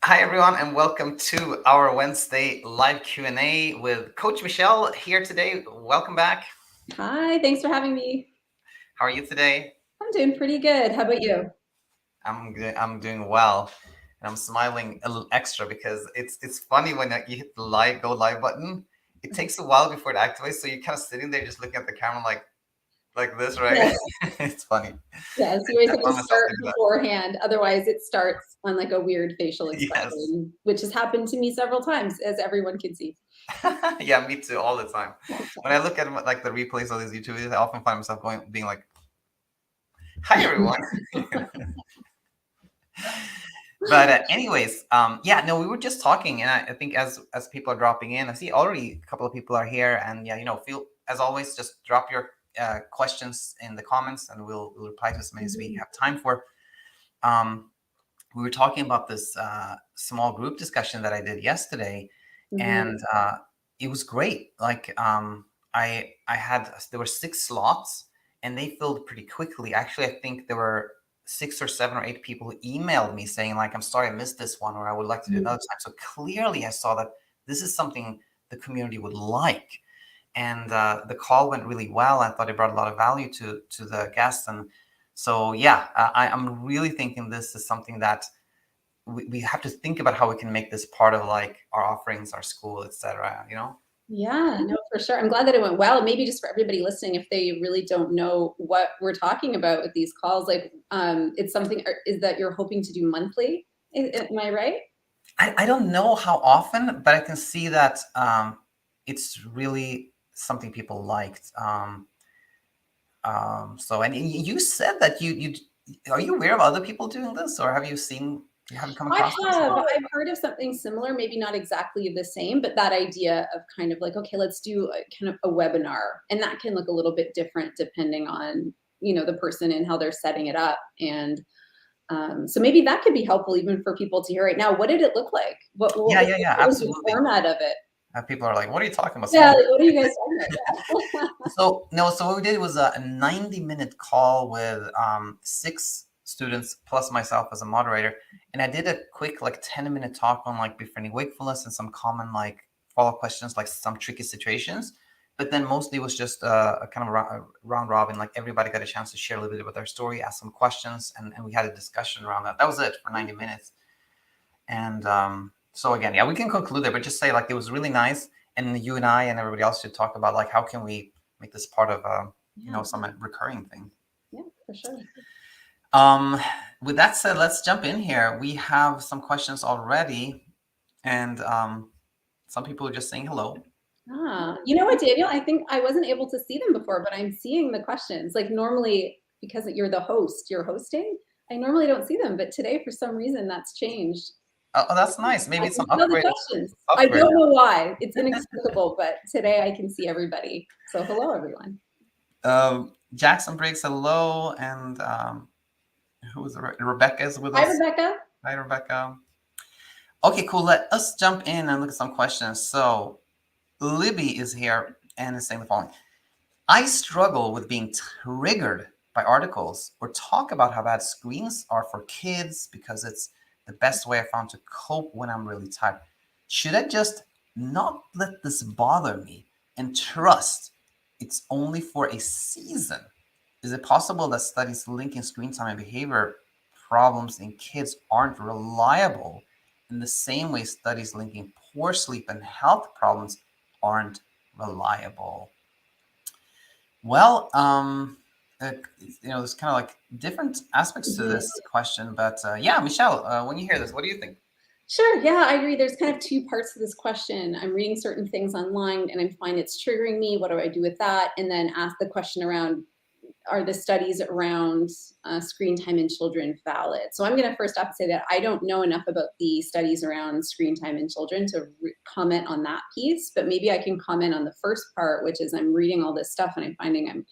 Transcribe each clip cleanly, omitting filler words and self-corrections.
Hi everyone, and welcome to our Wednesday live Q&A with Coach Michelle here today. Welcome back. Hi, thanks for having me. How are you today? I'm doing pretty good. How about you? I'm good. I'm doing well, and I'm smiling a little extra because it's funny when you hit the go live button. It takes a while before it activates, so you're kind of sitting there just looking at the camera like this, right? Yes, It's funny. yes. You always I have to found myself start doing that. beforehand. Otherwise, it starts on like a weird facial Yes. expression, which has happened to me several times, as everyone can see. Yeah, me too, all the time. When I look at like the replays of these YouTube videos, I often find myself being like, "Hi everyone." But anyways, yeah, no, we were just talking, and I think as people are dropping in, I see already a couple of people are here, and yeah, feel as always, just drop your questions in the comments, and we'll reply to as many as we Mhm, have time for. Um, we were talking about this small group discussion that I did yesterday, mhm, and it was great. Like I had there were 6 slots, and they filled pretty quickly. Actually, I think there were 6 or 7 or 8 people who emailed me saying like, "I'm sorry I missed this one," or "I would like to do mhm. another time." So clearly, I saw that this is something the community would like, and the call went really well. I thought it brought a lot of value to the guests, and so yeah, I'm really thinking this is something that we have to think about how we can make this part of like our offerings, our school, etc. Yeah, no, for sure. I'm glad that it went well. Maybe just for everybody listening, if they really don't know what we're talking about with these calls, like it's something is that you're hoping to do monthly. Am I right? I don't know how often, but I can see that it's really something people liked. So, and you said that you are you aware of other people doing this, or have you come I across this? have. I've heard of something similar, maybe not exactly the same, but that idea of kind of like, okay, let's do a, kind of a webinar, and that can look a little bit different depending on the person and how they're setting it up, and so maybe that could be helpful even for people to hear right now. What did it look like? Yeah, yeah, yeah, What was the absolutely. format of it? People are like, "What are you talking about? Yeah, Small like, group?" what are you guys talking about? Yeah. So no, so what we did was a 90-minute call with 6 students plus myself as a moderator, and I did a quick like 10-minute talk on like befriending wakefulness and some common like follow-up questions, like some tricky situations. But then mostly it was just a kind of a round robin, like everybody got a chance to share a little bit about their story, ask some questions, and we had a discussion around that. That was it for 90 minutes. And so again, yeah, we can conclude there, but just say like it was really nice, and you and I and everybody else should talk about like how can we make this part of Yeah, some recurring thing. yeah, for sure. Um, with that said, let's jump in here. We have some questions already, and some people are just saying hello. You know what, Daniel? I think I wasn't able to see them before, but I'm seeing the questions. Like normally, because you're the host, you're hosting. I normally don't see them, but today, for some reason, that's changed. Oh, that's nice. Maybe I it's can some see all the upgrade questions. I software don't now. know why. It's inexplicable, but today I can see everybody. So hello, everyone. Jackson Briggs, hello, and who is Rebecca is with Hi, us. Rebecca. Hi, Rebecca. Okay, cool. Let us jump in and look at some questions. So Libby is here and is saying the following. I struggle with being triggered by articles or talk about how bad screens are for kids because it's the best way I found to cope when I'm really tired. Should I just not let this bother me and trust it's only for a season? Is it possible that studies linking screen time and behavior problems in kids aren't reliable in the same way studies linking poor sleep and health problems aren't reliable? Well, there's kind of like different aspects to Mhm. this question, but yeah, Michelle, when you hear this, what do you think? Sure. Yeah, I agree. There's kind of two parts to this question. I'm reading certain things online and I find it's triggering me. What do I do with that? And then ask the question around, are the studies around screen time in children valid? So I'm going to first off say that I don't know enough about the studies around screen time in children to comment on that piece, but maybe I can comment on the first part, which is I'm reading all this stuff and I'm finding I'm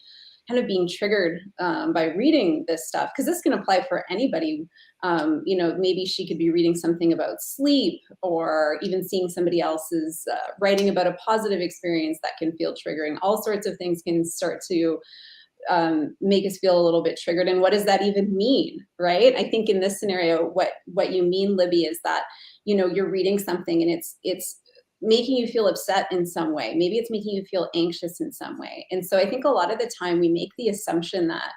kind of being triggered by reading this stuff because this can apply for anybody. Maybe she could be reading something about sleep or even seeing somebody else's writing about a positive experience that can feel triggering. All sorts of things can start to make us feel a little bit triggered, and what does that even mean, right? I think in this scenario, what you mean, Libby, is that, you know, you're reading something and it's making you feel upset in some way. Maybe it's making you feel anxious in some way. And so I think a lot of the time we make the assumption that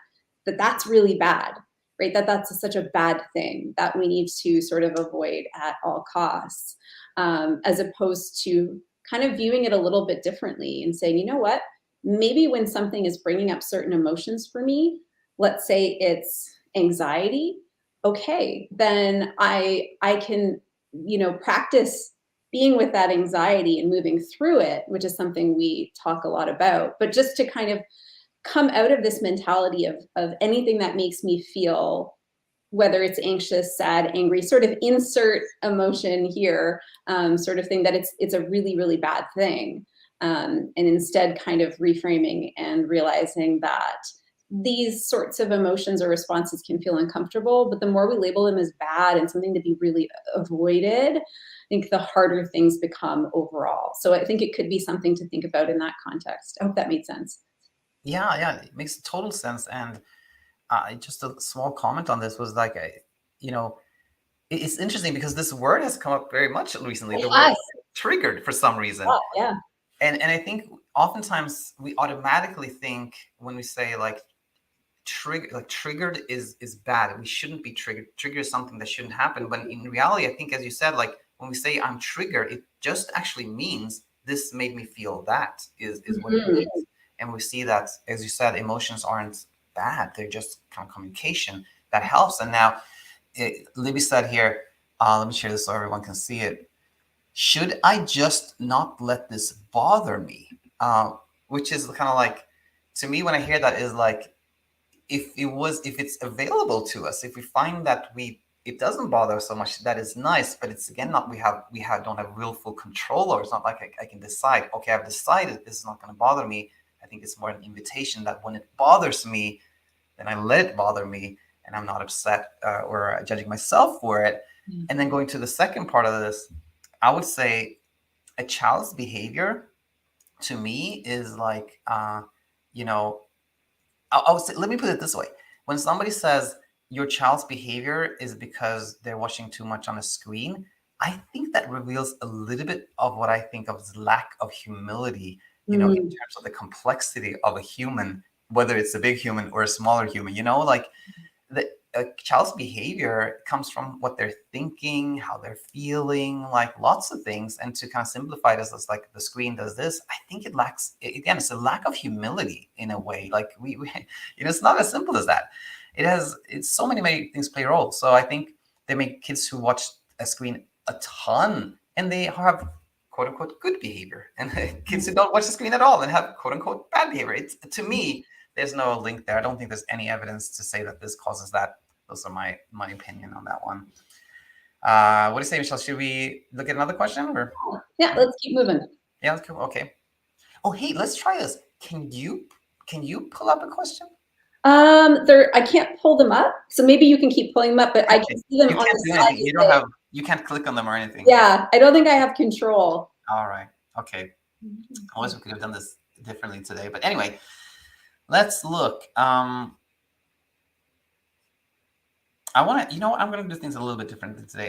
that's really bad, right? That that's such a bad thing that we need to sort of avoid at all costs, as opposed to kind of viewing it a little bit differently and saying, you know what, maybe when something is bringing up certain emotions for me, let's say it's anxiety, okay, then I can, you know, practice being with that anxiety and moving through it, which is something we talk a lot about. But just to kind of come out of this mentality of anything that makes me feel, whether it's anxious, sad, angry, sort of insert emotion here, sort of thing, that it's a really, really bad thing. And instead kind of reframing and realizing that these sorts of emotions or responses can feel uncomfortable, but the more we label them as bad and something to be really avoided, I think the harder things become overall. So I think it could be something to think about in that context. I hope that made sense. Yeah, it makes total sense. And just a small comment on this was like, you know, it's interesting because this word has come up very much recently. The word Yes. triggered for some reason. Yeah. And I think oftentimes we automatically think when we say like triggered is bad. We shouldn't be triggered. Trigger is something that shouldn't happen. But in reality, I think, as you said, like when we say I'm triggered, it just actually means this made me feel that is what it Mhm. means. And we see that, as you said, emotions aren't bad. They're just kind of communication that helps. And now Libby said here, let me share this so everyone can see it. Should I just not let this bother me? Which is kind of like, to me, when I hear that, is like, if it's available to us, if we find that it doesn't bother us so much, that is nice. But it's again not we don't have real full control, or it's not like I can decide, okay, I've decided this is not going to bother me. I think it's more an invitation that when it bothers me, then I let it bother me, and I'm not upset or judging myself for it. And then going to the second part of this, I would say a child's behavior to me is like, you know, I would say, let me put it this way. When somebody says your child's behavior is because they're watching too much on a screen, I think that reveals a little bit of what I think of as lack of humility, you know, in Mm. terms of the complexity of a human, whether it's a big human or a smaller human, you know, like a child's behavior comes from what they're thinking, how they're feeling, like lots of things. And to kind of simplify this as like the screen does this, I think it lacks, again, it's a lack of humility in a way. Like we you know, it's not as simple as that. It's so many things play a role. So I think they make kids who watch a screen a ton and they have quote unquote good behavior, and kids who don't watch the screen at all and have quote unquote bad behavior. It's, to me, there's no link there. I don't think there's any evidence to say that this causes that. Those are my opinion on that one. What do you say, Michelle? Should we look at another question? Or Yeah, let's keep moving. yeah, let's go. Okay. Oh, hey, let's try this. Can you pull up a question? There, I can't pull them up, so maybe you can keep pulling them up, but I Okay. can see them You on can't the do side. anything. You can't click on them or anything. Yeah, I don't think I have control. All right. Okay. I wish we could have done this differently today, but anyway, let's look. I want to, I'm going to do things a little bit differently today.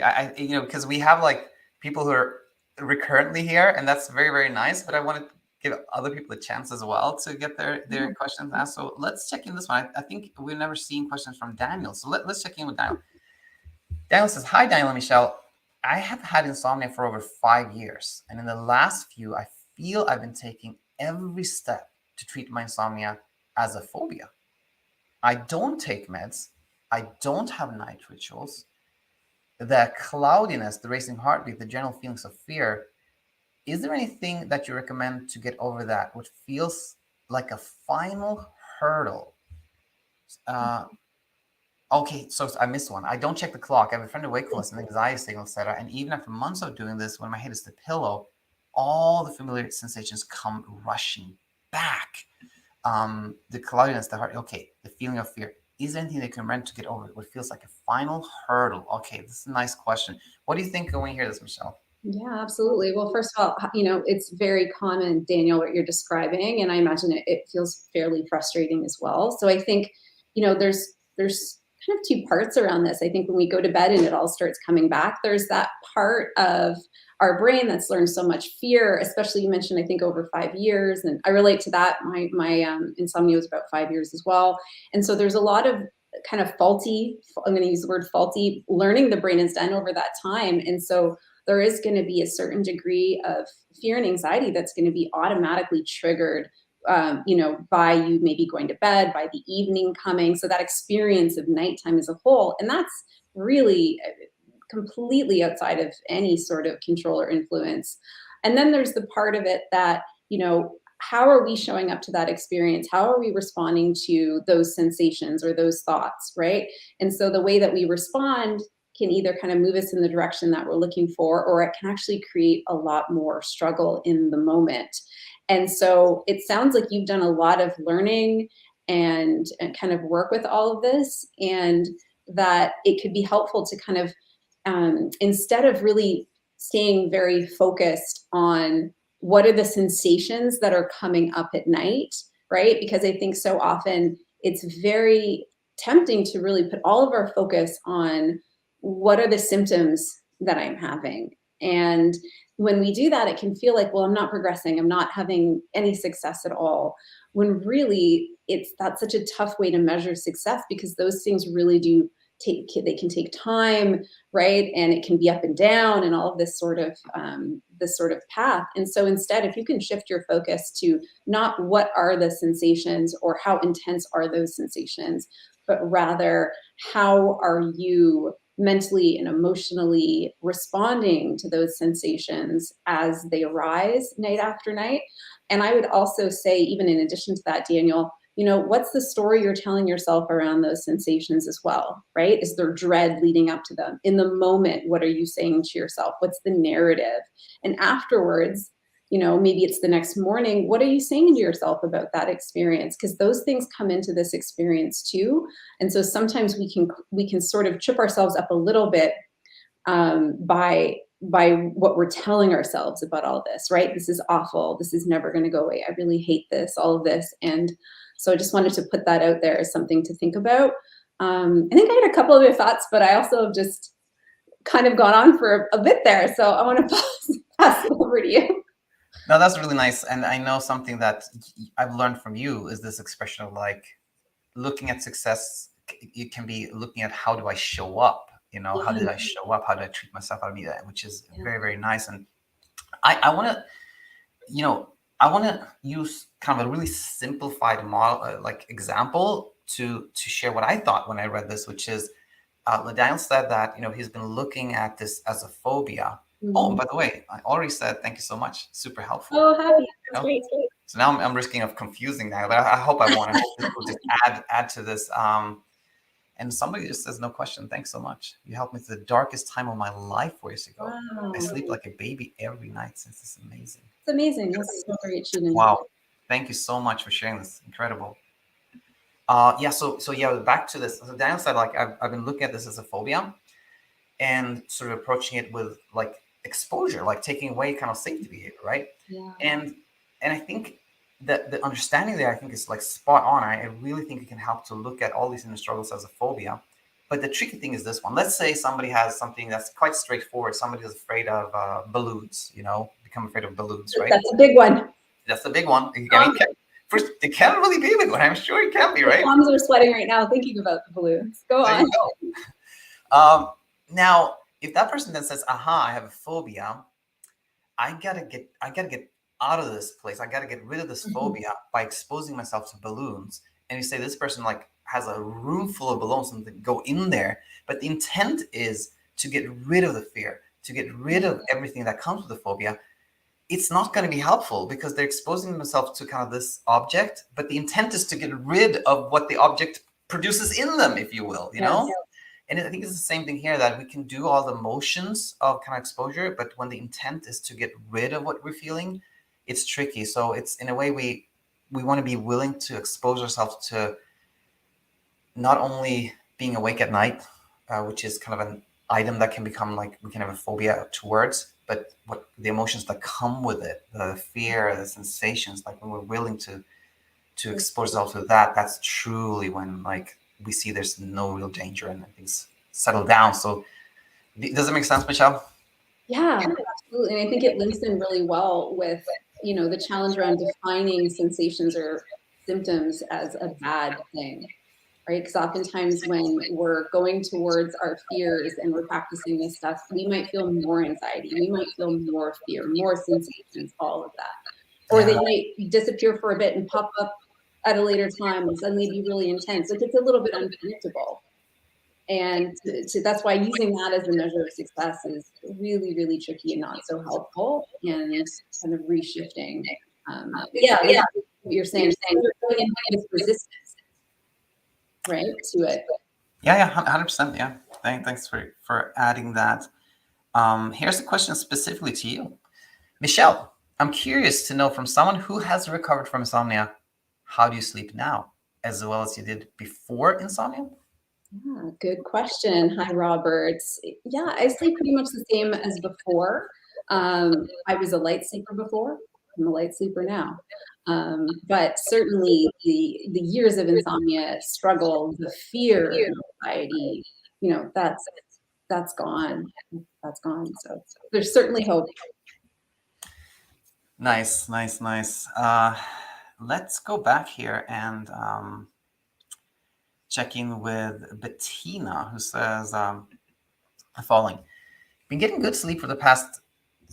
Because we have like people who are recurrently here, and that's very, very nice. But I want to give other people a chance as well to get their questions asked. So let's check in this one. I think we've never seen questions from Daniel. So let's check in with Daniel. Daniel says, "Hi, Daniel and Michelle. I have had insomnia for over 5 years, and in the last few, I feel I've been taking every step to treat my insomnia as a phobia. I don't take meds. I don't have night rituals. The cloudiness, the racing heartbeat, the general feelings of fear. Is there anything that you recommend to get over that, which feels like a final hurdle?" Okay, so I missed one. "I don't check the clock. I have a friend of wakefulness and anxiety signal, etc. And even after months of doing this, when my head is the pillow, all the familiar sensations come rushing back. The cloudiness, the heart, okay, the feeling of fear. Is there anything they can rent to get over it? What feels like a final hurdle?" Okay, this is a nice question. What do you think when you hear this, Michelle? Yeah, absolutely. Well, first of all, it's very common, Daniel, what you're describing, and I imagine it feels fairly frustrating as well. So I think, there's kind of two parts around this. I think when we go to bed and it all starts coming back, there's that part of our brain that's learned so much fear, especially you mentioned, I think over 5 years, and I relate to that. My insomnia was about 5 years as well, and so there's a lot of kind of faulty. I'm going to use the word faulty learning the brain has done over that time, and so there is going to be a certain degree of fear and anxiety that's going to be automatically triggered, by you maybe going to bed, by the evening coming. So that experience of nighttime as a whole, and that's really completely outside of any sort of control or influence. And then there's the part of it that, how are we showing up to that experience? How are we responding to those sensations or those thoughts, right? And so the way that we respond can either kind of move us in the direction that we're looking for, or it can actually create a lot more struggle in the moment. And so it sounds like you've done a lot of learning and kind of work with all of this, and that it could be helpful to kind of, instead of really staying very focused on what are the sensations that are coming up at night, right? Because I think so often it's very tempting to really put all of our focus on what are the symptoms that I'm having. And when we do that, it can feel like, well, I'm not progressing, I'm not having any success at all. When really that's such a tough way to measure success, because those things really do they can take time, right? And it can be up and down and all of this sort of path. And so instead, if you can shift your focus to not what are the sensations or how intense are those sensations, but rather how are you mentally and emotionally responding to those sensations as they arise night after night. And I would also say, even in addition to that, Daniel, what's the story you're telling yourself around those sensations as well, right? Is there dread leading up to them? In the moment, what are you saying to yourself? What's the narrative? And afterwards, maybe it's the next morning, what are you saying to yourself about that experience? Because those things come into this experience too. And so sometimes we can sort of trip ourselves up a little bit, by what we're telling ourselves about all this, right? This is awful. This is never going to go away. I really hate this, all of this. And so I just wanted to put that out there as something to think about. I think I had a couple of other thoughts, but I also have just kind of gone on for a bit there. So I want to pass it over to you. No, that's really nice. And I know something that I've learned from you is this expression of like looking at success. It can be looking at how do I show up? How did I show up? How do I treat myself? How do I be that? Which is very, very nice. And I want to, I want to use kind of a really simplified model, like example to share what I thought when I read this, which is Daniel said that, he's been looking at this as a phobia. Oh, by the way, I already said thank you so much. Super helpful. Oh, happy. You That's know? great. So now I'm risking of confusing now, but I hope I won't. I hope this will just add to this. And somebody just says, no question. Thanks so much. You helped me through the darkest time of my life 4 years ago. Wow. I sleep like a baby every night since. It's amazing. It's amazing. That's so great, Shannon. Wow. Thank you so much for sharing this. Incredible. Yeah. So yeah, back to this. So Daniel said, like, I've been looking at this as a phobia and sort of approaching it with like exposure, like taking away kind of safety behavior, right? Yeah. And I think that the understanding there, I think, is like spot on. I really think it can help to look at all these inner struggles as a phobia. But the tricky thing is this one. Let's say somebody has something that's quite straightforward. Somebody is afraid of balloons, become afraid of balloons, right? That's a big one. That's the big one. First, it can't really be a big one. I'm sure it can be, right? My palms are sweating right now thinking about the balloons. Go There on. you go. Now, if that person then says, "Aha, I have a phobia. I gotta get out of this place. I gotta get rid of this phobia by exposing myself to balloons." And you say this person like has a room full of balloons and they go in there, but the intent is to get rid of the fear, to get rid of everything that comes with the phobia. It's not going to be helpful because they're exposing themselves to kind of this object, but the intent is to get rid of what the object produces in them, if you will, Yes. And I think it's the same thing here, that we can do all the motions of kind of exposure, but when the intent is to get rid of what we're feeling, it's tricky. So it's, in a way, we want to be willing to expose ourselves to not only being awake at night, which is kind of an item that can become like we can have a phobia towards, but what the emotions that come with it, the fear, the sensations, like when we're willing to expose ourselves to that, that's truly when like we see there's no real danger and things settle down. So does it make sense, Michelle? Yeah, absolutely. And I think it links in really well with, the challenge around defining sensations or symptoms as a bad thing, right? Because oftentimes when we're going towards our fears and we're practicing this stuff, we might feel more anxiety, we might feel more fear, more sensations, all of that. Or they Yeah. might disappear for a bit and pop up at a later time and suddenly be really intense. Like it's a little bit unpredictable. And that's why using that as a measure of success is really, really tricky and not so helpful and kind of reshifting. Yeah, like what you're saying, going in with resistance, right, to it. Yeah, 100%. Yeah. Thanks for adding that. Here's a question specifically to you, Michelle. I'm curious to know from someone who has recovered from insomnia, how do you sleep now, as well as you did before insomnia? Yeah, good question. Hi, Roberts. Yeah, I sleep pretty much the same as before. I was a light sleeper before. I'm a light sleeper now. But certainly the years of insomnia struggle, the fear and anxiety, that's gone. That's gone. So there's certainly hope. Nice, nice, nice. Let's go back here and check in with Bettina, who says the following: been getting good sleep for the past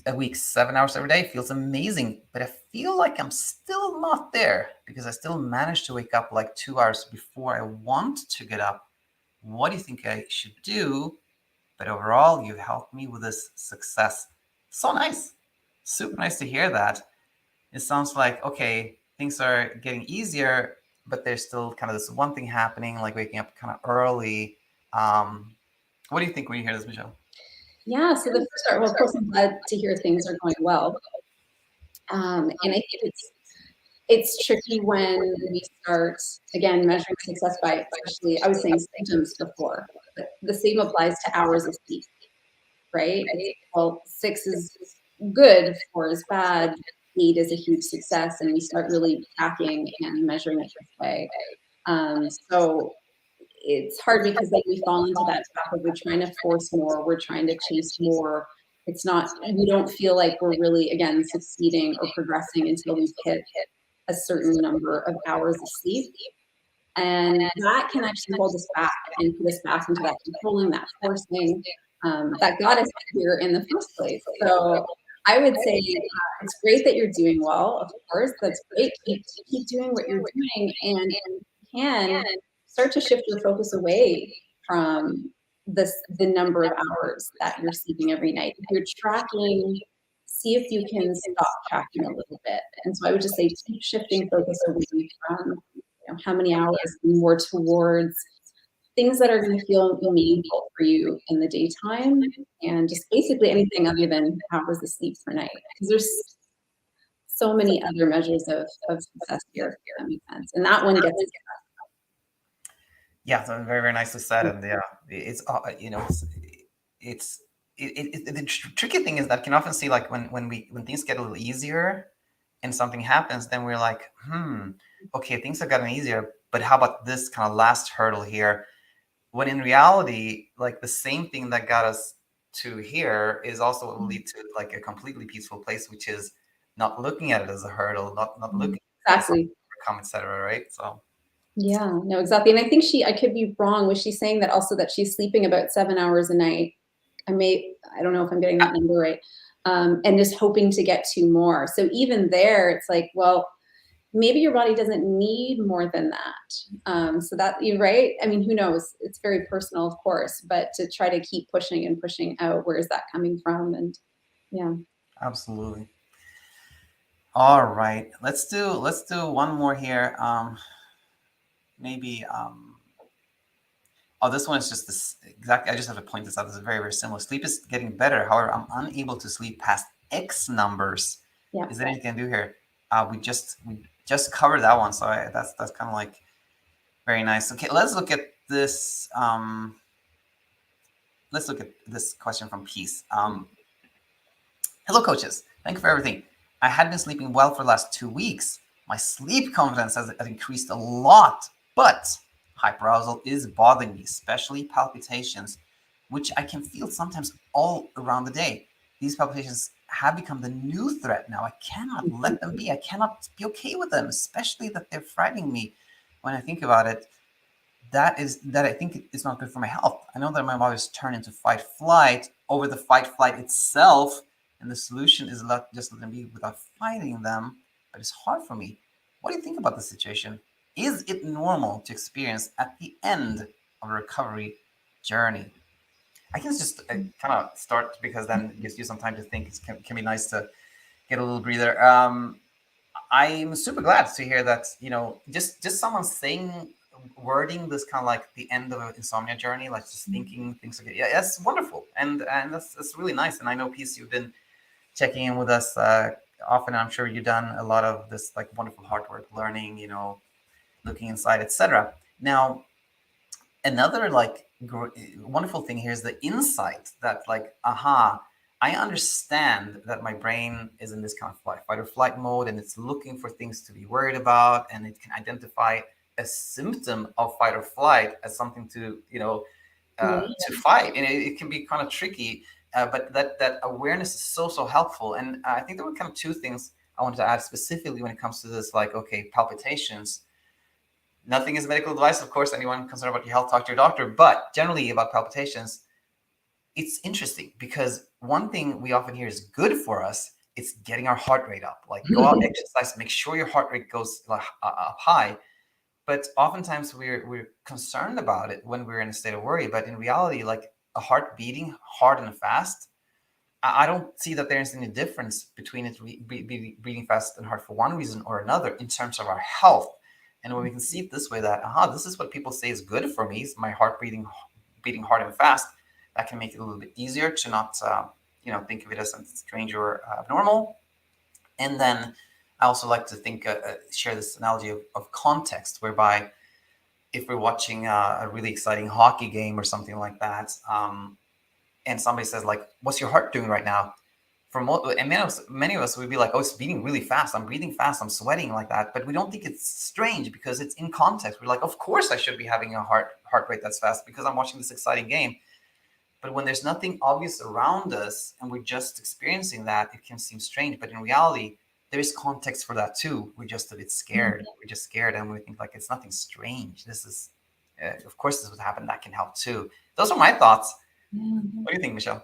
a week, 7 hours every day. Feels amazing, but I feel like I'm still not there because I still manage to wake up like 2 hours before I want to get up. What do you think I should do? But overall, you've helped me with this success. So nice. Super nice to hear that. It sounds like, okay, things are getting easier, but there's still kind of this one thing happening, like waking up kind of early. What do you think when you hear this, Michelle? Yeah, so the first part, well, of course, I'm glad to hear things are going well. And I think it's tricky when we start, again, measuring success by, especially, I was saying symptoms before, but the same applies to hours of sleep, right? It's, well, 6 is good, 4 is bad, 8 is a huge success, and we start really tracking and measuring it this way. So it's hard because then we fall into that trap of we're trying to force more, we're trying to chase more. It's not, we don't feel like we're really, again, succeeding or progressing until we've hit a certain number of hours of sleep. And that can actually hold us back and put us back into that controlling, that forcing, that got us here in the first place. So I would say it's great that you're doing well. Of course, that's great. Keep doing what you're doing, and you can start to shift your focus away from the number of hours that you're sleeping every night. If you're tracking, see if you can stop tracking a little bit. And so I would just say keep shifting focus away from how many hours, more towards things that are going to feel meaningful for you in the daytime, and just basically anything other than hours of sleep per night, because there's so many other measures of success here, if that makes sense, and that one gets. Yeah, so very, very nicely said. And yeah, it's it's the tricky thing is that can often see like when things get a little easier and something happens, then we're like, okay, things have gotten easier, but how about this kind of last hurdle here? When in reality, like the same thing that got us to here is also what will lead to like a completely peaceful place, which is not looking at it as a hurdle, not looking at it as something Exactly. to overcome, etc. Right? So Yeah, no, exactly, and I think I could be wrong, was she saying that also that she's sleeping about 7 hours a night? I don't know if I'm getting that number right, and just hoping to get 2 more. So even there, it's like, well, maybe your body doesn't need more than that. So that you're right. I mean, who knows? It's very personal, of course, but to try to keep pushing and pushing out, where is that coming from? And yeah. absolutely. All right, let's do one more here. Maybe oh, this one is just this exactly. I just have to point this out. This is very, very similar. Sleep is getting better. However, I'm unable to sleep past X numbers. Yeah. Is there anything I can do here? We just covered that one, so that's kind of like very nice. Okay, let's look at this. Let's look at this question from Peace. Hello, coaches. Thank you for everything. I had been sleeping well for the last 2 weeks. My sleep confidence has increased a lot, but hyperarousal is bothering me, especially palpitations, which I can feel sometimes all around the day. These palpitations have become the new threat now. I cannot let them be. I cannot be okay with them, especially that they're frightening me when I think about it. That I think is not good for my health. I know that my body's turned into fight flight over the fight flight itself, and the solution is just let them be without fighting them. But it's hard for me. What do you think about the situation? Is it normal to experience at the end of a recovery journey? I can just kind of start because then it gives you some time to think. It can be nice to get a little breather. I'm super glad to hear that, just someone saying, wording this kind of like the end of an insomnia journey, like just thinking things like, yeah, that's wonderful. And that's really nice. And I know, Peace, you've been checking in with us often. I'm sure you've done a lot of this like wonderful hard work, learning, looking inside, etc. Now, another like wonderful thing here is the insight that like, aha, I understand that my brain is in this kind of fight or flight mode, and it's looking for things to be worried about, and it can identify a symptom of fight or flight as something to Yeah. to fight, and it can be kind of tricky. But that awareness is so helpful, and I think there were kind of two things I wanted to add specifically when it comes to this, like, okay, palpitations. Nothing is medical advice, of course. Anyone concerned about your health, talk to your doctor. But generally, about palpitations, it's interesting because one thing we often hear is good for us. It's getting our heart rate up. Like, go out, exercise, make sure your heart rate goes up high. But oftentimes we're concerned about it when we're in a state of worry. But in reality, like a heart beating hard and fast, I don't see that there's any difference between it beating fast and hard for one reason or another in terms of our health. And when we can see it this way, that this is what people say is good for me, is my heart beating hard and fast, that can make it a little bit easier to not think of it as something strange or abnormal. And then I also like to share this analogy of context, whereby if we're watching a really exciting hockey game or something like that, and somebody says like, "What's your heart doing right now?" And many of us would be like, "Oh, it's beating really fast. I'm breathing fast. I'm sweating like that." But we don't think it's strange because it's in context. We're like, "Of course, I should be having a heart rate that's fast because I'm watching this exciting game." But when there's nothing obvious around us and we're just experiencing that, it can seem strange. But in reality, there is context for that too. We're just a bit scared. We're just scared, and we think like it's nothing strange. This is, of course, this would happen. That can help too. Those are my thoughts. What do you think, Michelle?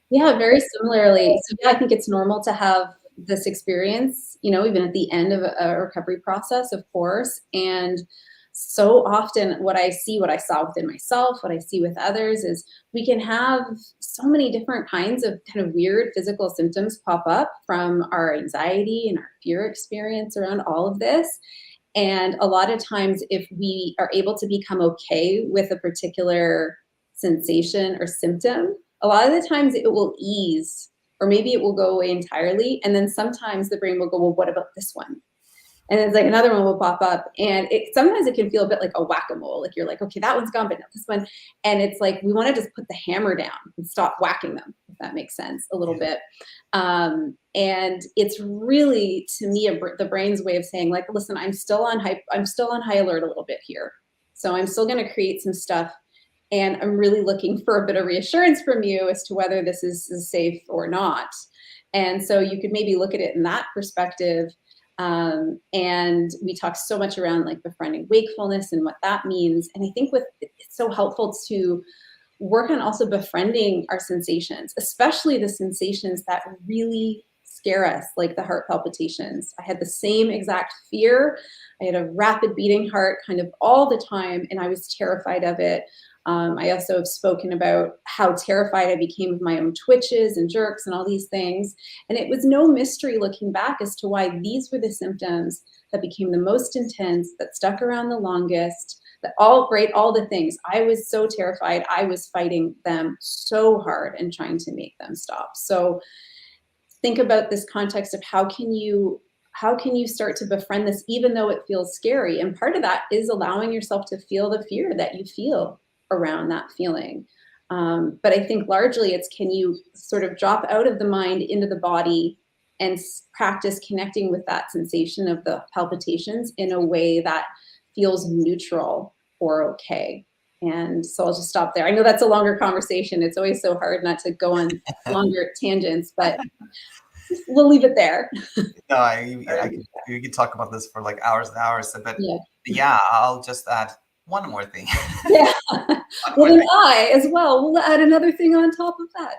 Yeah, very similarly. So yeah, I think it's normal to have this experience, even at the end of a recovery process, of course. And so often what I see, what I saw within myself, what I see with others is we can have so many different kinds of kind of weird physical symptoms pop up from our anxiety and our fear experience around all of this. And a lot of times, if we are able to become okay with a particular sensation or symptom, a lot of the times it will ease, or maybe it will go away entirely. And then sometimes the brain will go, well, what about this one? And it's like another one will pop up. And sometimes it can feel a bit like a whack-a-mole. Like you're like, okay, that one's gone, but not this one. And it's like, we want to just put the hammer down and stop whacking them, if that makes sense a little bit. And it's really, to me, the brain's way of saying like, listen, I'm still on high alert a little bit here. So I'm still going to create some stuff. And I'm really looking for a bit of reassurance from you as to whether this is safe or not. And so you could maybe look at it in that perspective. And we talk so much around like befriending wakefulness and what that means. And I think it's so helpful to work on also befriending our sensations, especially the sensations that really scare us, like the heart palpitations. I had the same exact fear. I had a rapid beating heart kind of all the time, and I was terrified of it. I also have spoken about how terrified I became of my own twitches and jerks and all these things. And it was no mystery looking back as to why these were the symptoms that became the most intense, that stuck around the longest, that all the things. I was so terrified. I was fighting them so hard and trying to make them stop. So think about this context of how can you start to befriend this even though it feels scary? And part of that is allowing yourself to feel the fear that you feel around that feeling. But I think largely it's, can you sort of drop out of the mind into the body and practice connecting with that sensation of the palpitations in a way that feels neutral or okay. And so I'll just stop there. I know that's a longer conversation. It's always so hard not to go on longer tangents, but we'll leave it there. No, you could talk about this for like hours and hours. But Yeah. yeah, I'll just add one more thing. Yeah. One Well, more then thing. I, as well, will add another thing on top of that.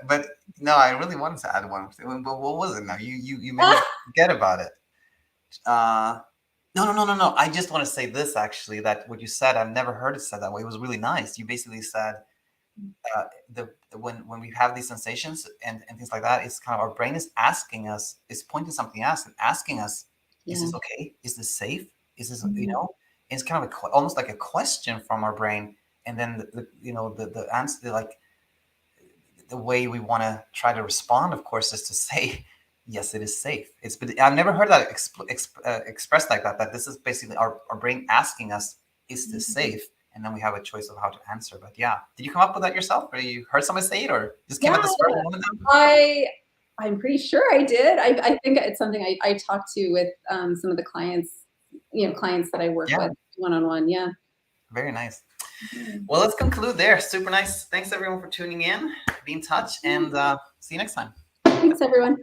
But no, I really wanted to add one thing. But what was it now? You made me forget about it. No. I just want to say this actually, that what you said, I've never heard it said that way. It was really nice. You basically said when we have these sensations and things like that, it's kind of our brain is asking us, is pointing something else and asking us, is this okay? Is this safe? Is this, you know, it's kind of almost like a question from our brain. And then the answer, like the way we want to try to respond, of course, is to say, yes, it is safe. But I've never heard that expressed like that. That this is basically our brain asking us, is this safe? And then we have a choice of how to answer. But yeah, did you come up with that yourself, or you heard somebody say it, or just came at the spur of the moment? I'm pretty sure I did. I think it's something I talked to with some of the clients, clients that I work with one-on-one. Yeah. Very nice. Well, let's conclude there. Super nice. Thanks everyone for tuning in. Be in touch, and see you next time. Thanks everyone.